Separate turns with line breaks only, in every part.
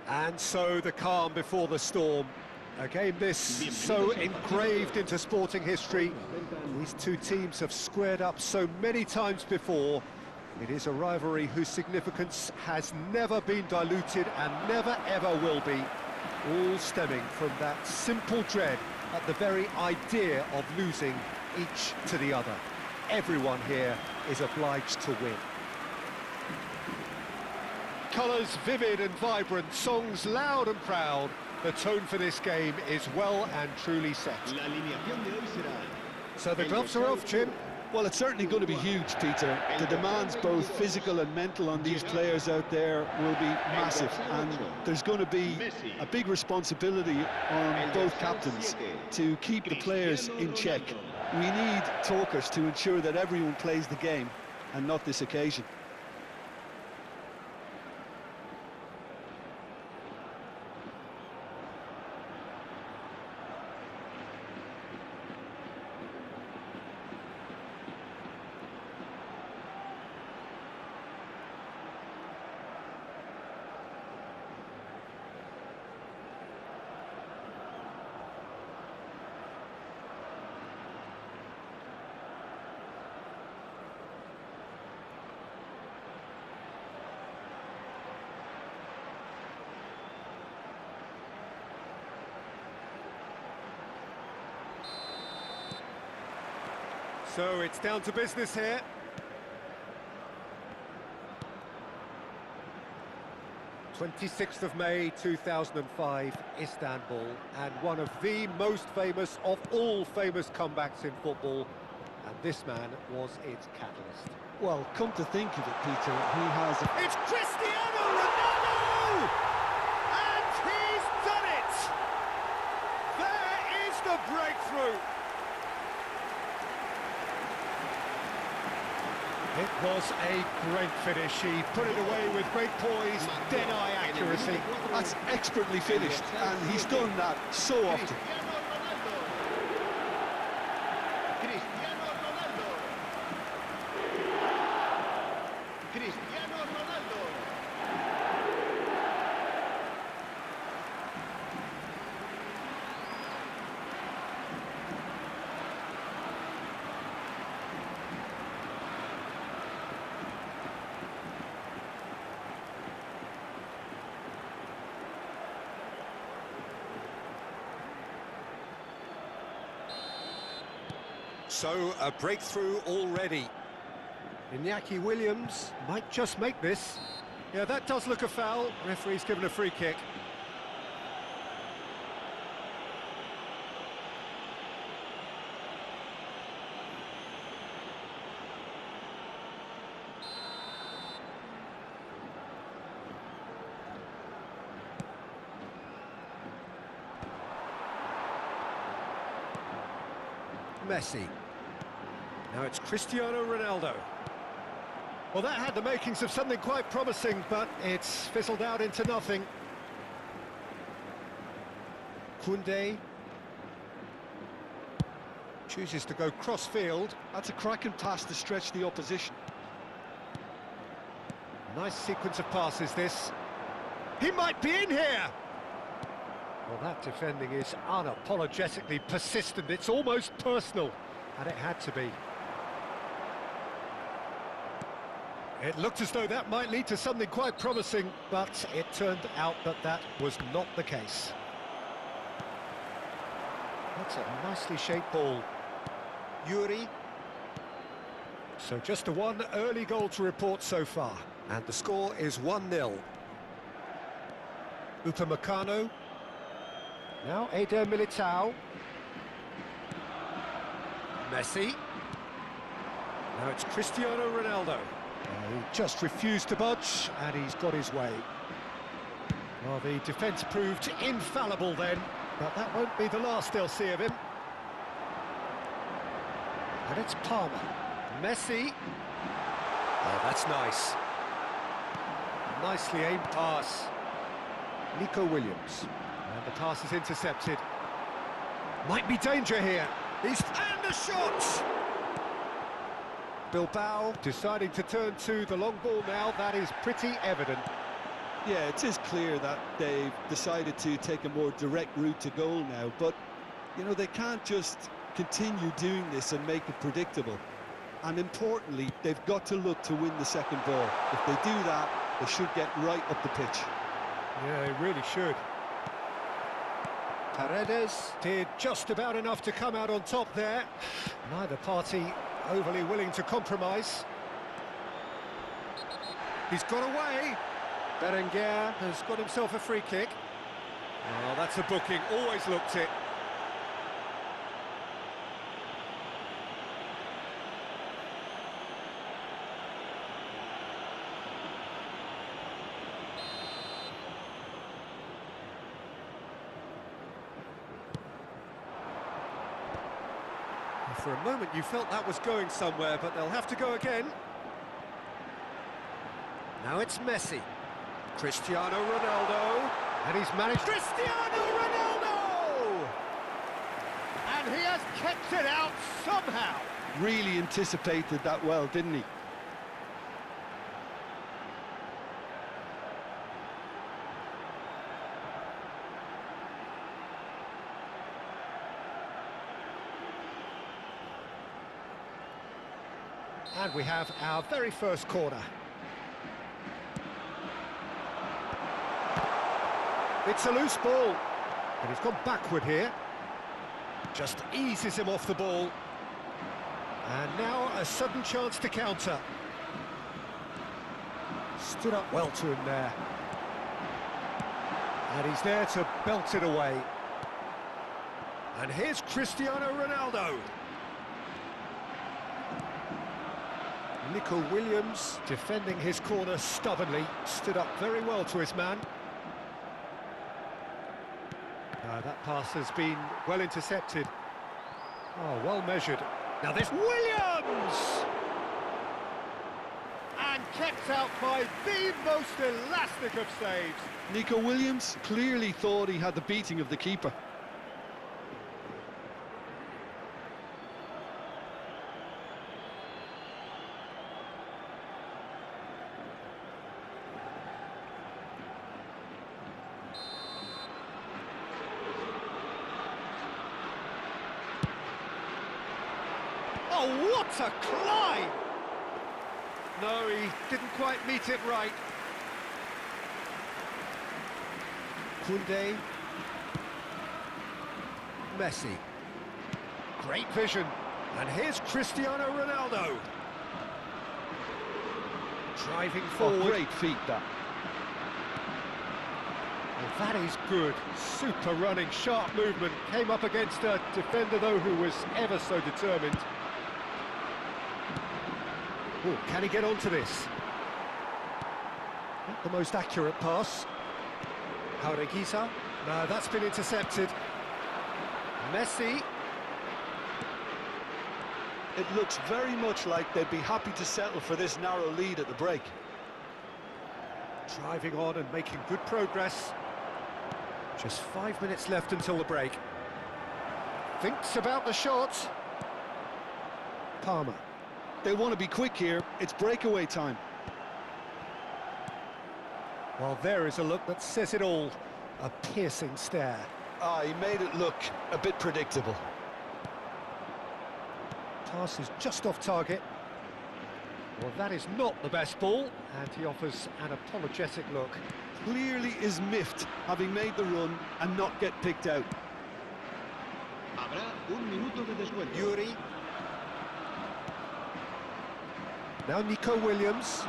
And so the calm before the storm. A game this so engraved into sporting history. These two teams have squared up so many times before. It is a rivalry whose significance has never been diluted and never ever will be. All stemming from that simple dread at the very idea of losing each to the other. Everyone here is obliged to win. Colours vivid and vibrant, songs loud and proud. The tone for this game is well and truly set. So the gloves are off, Jim.
Well, it's certainly going to be huge, Peter. The demands, both physical and mental, on these players out there will be massive, and there's going to be a big responsibility on both captains to keep the players in check. We need talkers to ensure that everyone plays the game, and not this occasion.
So it's down to business here. May 2005, Istanbul, and one of the most famous of all famous comebacks in football, and this man was its catalyst.
Well, come to think of it, Peter, he has...
It's Cristiano Ronaldo! And he's done it! There is the breakthrough! It was a great finish. He put it away with great poise, dead-eye accuracy.
That's expertly finished, and he's done that so often.
So, a breakthrough already. Iñaki Williams might just make this. Yeah, that does look a foul. Referee's given a free kick. Messi. Now it's Cristiano Ronaldo. Well, that had the makings of something quite promising, but it's fizzled out into nothing. Koundé chooses to go cross-field.
That's a cracking pass to stretch the opposition.
Nice sequence of passes, this. He might be in here! Well, that defending is unapologetically persistent. It's almost personal, and it had to be. It looked as though that might lead to something quite promising, but it turned out that that was not the case. That's a nicely shaped ball. Yuri. So just the one early goal to report so far, and the score is 1-0. Upamecano. Now Eder Militao. Messi. Now it's Cristiano Ronaldo. He just refused to budge, and he's got his way. Well, the defence proved infallible then, but that won't be the last they'll see of him. And it's Palmer. Messi. Oh, that's nice. Nicely aimed pass. Nico Williams. And the pass is intercepted. Might be danger here. And the shot! Bilbao deciding to turn to the long ball now. That is pretty evident.
Yeah, it is clear that they've decided to take a more direct route to goal now, but, you know, they can't just continue doing this and make it predictable. And importantly, they've got to look to win the second ball. If they do that, they should get right up the pitch.
Yeah, they really should. Paredes did just about enough to come out on top there. Neither party overly willing to compromise. He's got away. Berenguer has got himself a free kick. Oh, that's a booking, always looked it. For a moment you felt that was going somewhere, but they'll have to go again. Now it's Messi. Cristiano Ronaldo. And he's managed... Cristiano Ronaldo! And he has kept it out somehow.
Really anticipated that well, didn't he?
And we have our very first corner. It's a loose ball. And he's gone backward here. Just eases him off the ball. And now a sudden chance to counter. Stood up well to him there. And he's there to belt it away. And here's Cristiano Ronaldo. Nico Williams defending his corner stubbornly, stood up very well to his man. That pass has been well intercepted. Oh, well measured. Now this Williams! And kept out by the most elastic of saves.
Nico Williams clearly thought he had the beating of the keeper.
Oh, what a climb! No, he didn't quite meet it right. Koundé. Messi. Great vision. And here's Cristiano Ronaldo. Driving forward.
Oh, great feat, that.
Well, that is good. Super running, sharp movement. Came up against a defender, though, who was ever so determined. Oh, can he get onto this? Not the most accurate pass. Jaureguisa. No, that's been intercepted. Messi.
It looks very much like they'd be happy to settle for this narrow lead at the break.
Driving on and making good progress. Just 5 minutes left until the break. Thinks about the shot. Palmer.
They want to be quick here. It's breakaway time.
Well, there is a look that says it all. A piercing stare.
Ah, he made it look a bit predictable.
Pass is just off target. Well, that is not the best ball, and he offers an apologetic look.
Clearly is miffed, having made the run and not get picked out.
Habrá un minuto de descuento.
Yuri. Now Nico Williams.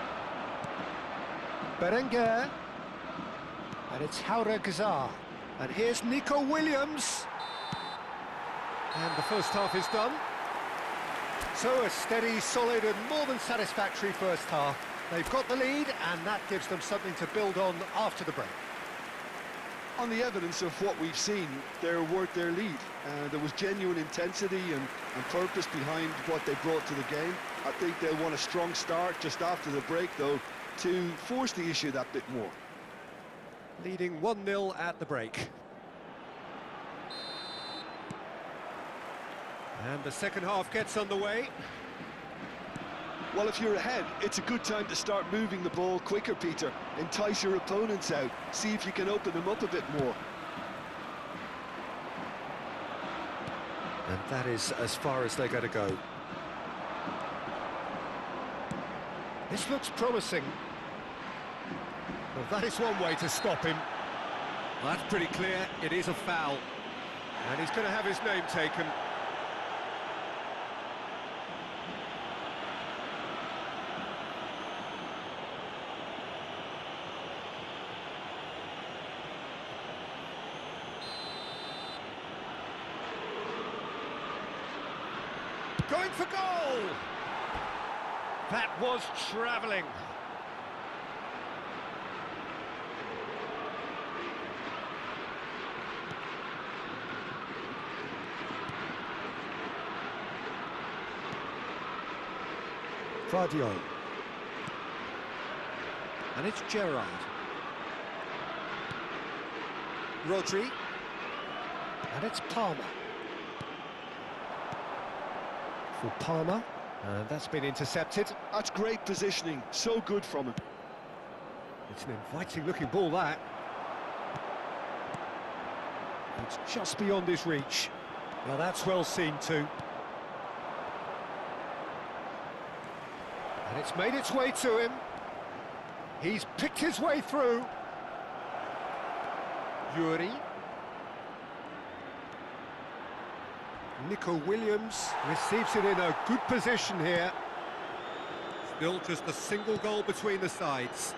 Berenguer. And it's Jaureguisa. And here's Nico Williams. And the first half is done. So a steady, solid and more than satisfactory first half. They've got the lead and that gives them something to build on after the break.
On the evidence of what we've seen, they're worth their lead. There was genuine intensity and purpose behind what they brought to the game. I think they'll want a strong start just after the break, though, to force the issue that bit more.
Leading 1-0 at the break. And the second half gets underway.
Well, if you're ahead, it's a good time to start moving the ball quicker, Peter. Entice your opponents out. See if you can open them up a bit more.
And that is as far as they're going to go. This looks promising. Well, that is one way to stop him. Well, that's pretty clear. It is a foul. And he's going to have his name taken. Going for goal! That was travelling. Vardio. And it's Gerrard. Rodri. And it's Palmer. For Palmer, and that's been intercepted.
That's great positioning, so good from him.
It's an inviting looking ball, that. It's just beyond his reach. Now that's well seen too. And it's made its way to him. He's picked his way through. Yuri. Nico Williams receives it in a good position here. Still just a single goal between the sides.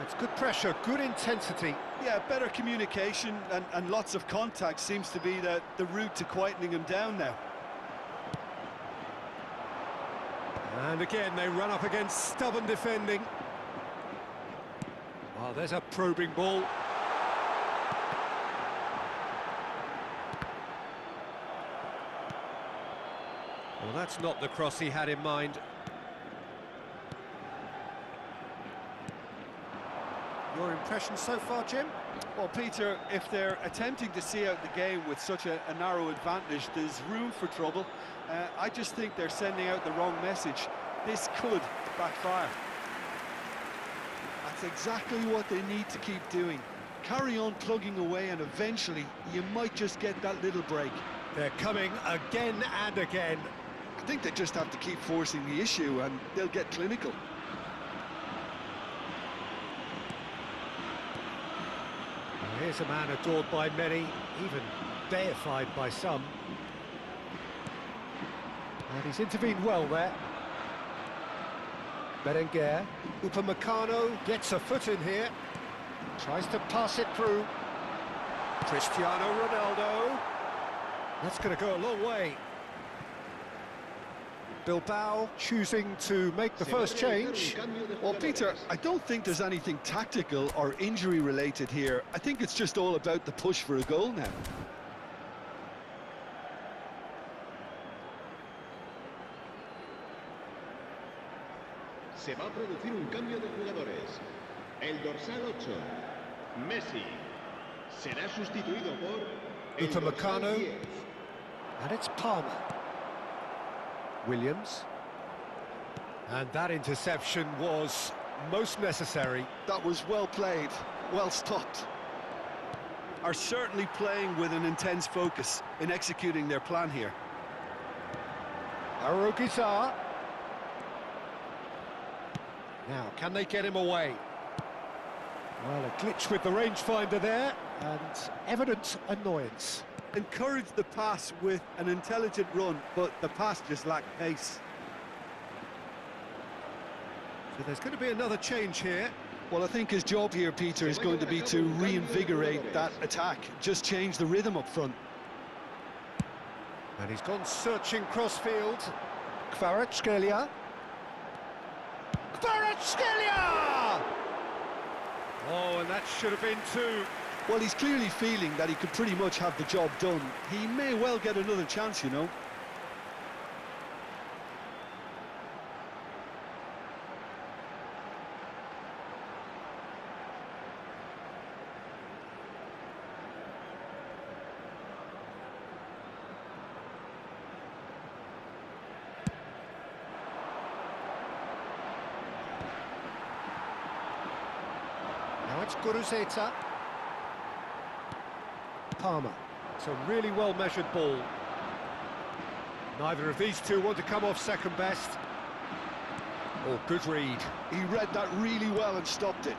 It's good pressure, good intensity.
Yeah, better communication and lots of contact seems to be the route to quietening him down now.
And again, they run up against stubborn defending. Well, there's a probing ball. Well, that's not the cross he had in mind. Your impression so far, Jim?
Well, Peter, if they're attempting to see out the game with such a narrow advantage, there's room for trouble. I just think they're sending out the wrong message. This could backfire. That's exactly what they need to keep doing. Carry on plugging away and eventually you might just get that little break.
They're coming again and again.
I think they just have to keep forcing the issue and they'll get clinical.
Well, here's a man adored by many, even deified by some. And he's intervened well there. Berenguer. Upamecano gets a foot in here. Tries to pass it through. Cristiano Ronaldo. That's going to go a long way. Bilbao choosing to make the first change.
Well, Peter, I don't think there's anything tactical or injury related here. I think it's just all about the push for a goal now.
Se va a producir un cambio de jugadores. El dorsal 8, Messi, será sustituido por el dorsal
Upamecano.
10.
And it's Palmer. Williams. And that interception was most necessary.
That was well played, well stopped. Are certainly playing with an intense focus in executing their plan here.
Arugizar. Now, can they get him away? Well, a glitch with the rangefinder there, and evident annoyance.
Encouraged the pass with an intelligent run, but the pass just lacked pace.
So there's going to be another change here.
Well, I think his job here, Peter, is going to be to reinvigorate that attack, just change the rhythm up front.
And he's gone searching crossfield. Kvaratskhelia. Kvaratskhelia! Oh, and that should have been two.
Well, he's clearly feeling that he could pretty much have the job done. He may well get another chance, you know.
it's Guruzeta. Palmer. It's a really well-measured ball. Neither of these two want to come off second best. Oh, good read.
He read that really well and stopped it.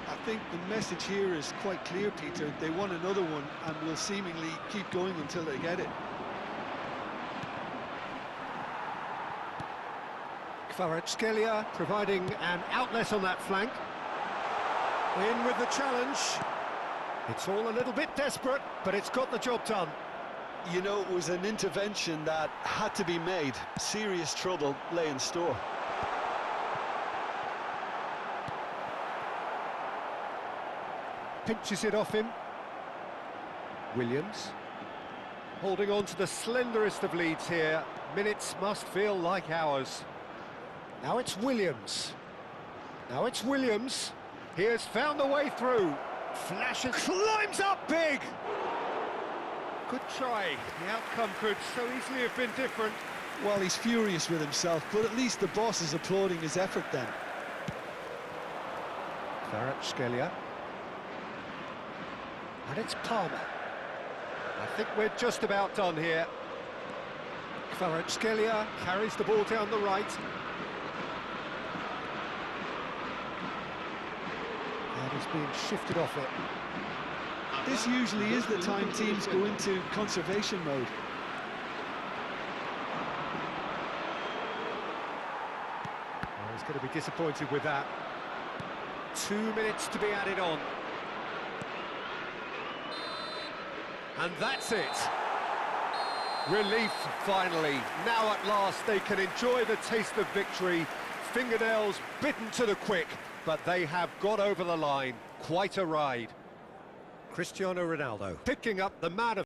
I think the message here is quite clear, Peter. They want another one and will seemingly keep going until they get it.
Kvaratskhelia providing an outlet on that flank. In with the challenge. It's all a little bit desperate, but it's got the job done.
You know, it was an intervention that had to be made. Serious trouble lay in store.
Pinches it off him. Williams. Holding on to the slenderest of leads here. Minutes must feel like hours. Now it's Williams. Now it's Williams. He has found the way through. Flashes, climbs up big! Good try. The outcome could so easily have been different.
Well, he's furious with himself, but at least the boss is applauding his effort then.
Kvaratskhelia. And it's Palmer. I think we're just about done here. Kvaratskhelia carries the ball down the right. And he's being shifted off it.
This usually is the time teams go into conservation mode.
Oh, he's going to be disappointed with that. 2 minutes to be added on. And that's it. Relief, finally. Now at last they can enjoy the taste of victory. Fingernails bitten to the quick, but they have got over the line. Quite a ride. Cristiano Ronaldo picking up the man of